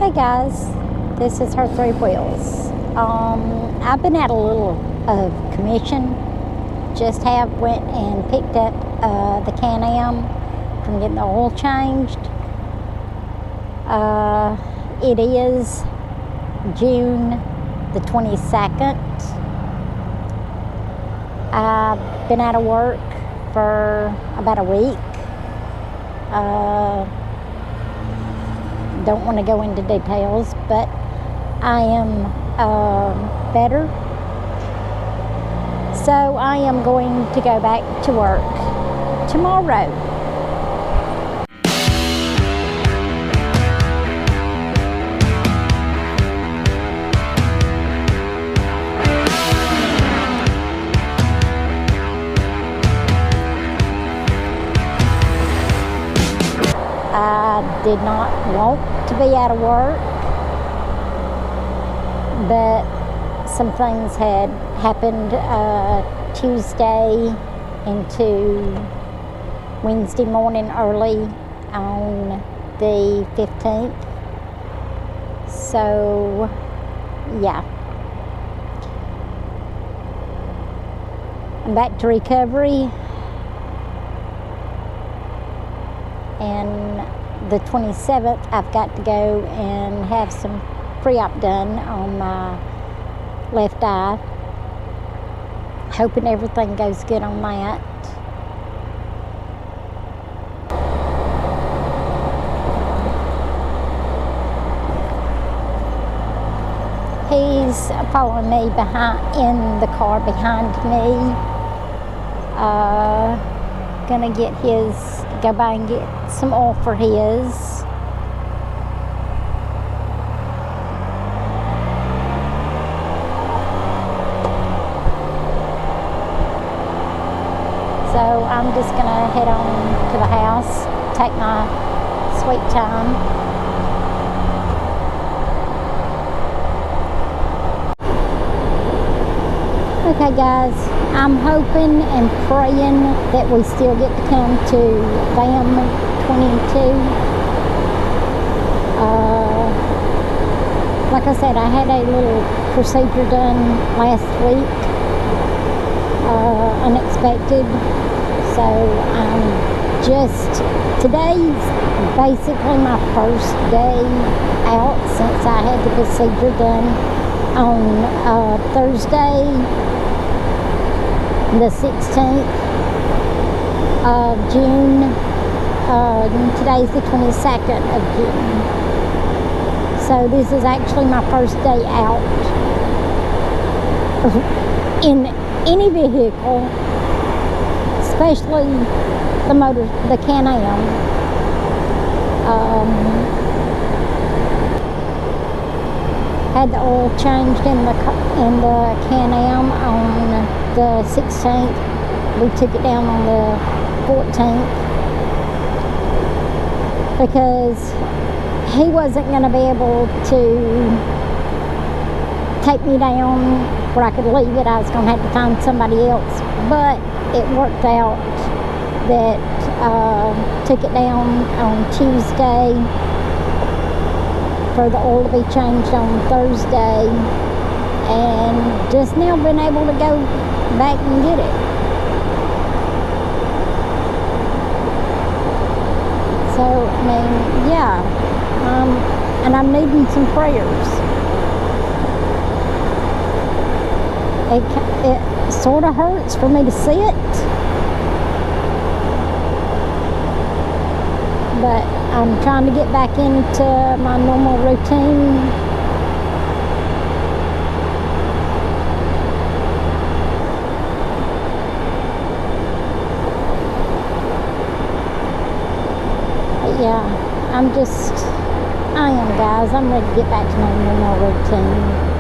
Hey guys, this is her three wheels. I've been at a little commission. Just went and picked up the Can-Am from getting the oil changed. It is June the 22nd. I've been out of work for about a week. Don't want to go into details, but I am better. So I am going to go back to work tomorrow. I did not want to be out of work, but some things had happened Tuesday into Wednesday morning early on the 15th. So, yeah. I'm back to recovery. And the 27th, I've got to go and have some pre-op done on my left eye. Hoping everything goes good on that. He's following me in the car behind me. Gonna go by and get some oil for his. So I'm just gonna head on to the house, take my sweet time. Okay guys, I'm hoping and praying that we still get to come to VAM 22. Like I said, I had a little procedure done last week, unexpected. So today's basically my first day out since I had the procedure done on Thursday, the 16th of June. Today's the 22nd of June. So this is actually my first day out in any vehicle, especially the Can-Am. Had the oil changed in the Can-Am on the 16th. We took it down on the 14th because he wasn't going to be able to take me down where I could leave it. I was going to have to find somebody else, but it worked out that took it down on Tuesday for the oil to be changed on Thursday, and just now been able to go back and get it. So, I mean, yeah, and I'm needing some prayers. It sort of hurts for me to sit, but I'm trying to get back into my normal routine. Yeah, I am, guys. I'm ready to get back to my normal routine.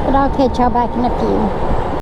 But I'll catch y'all back in a few.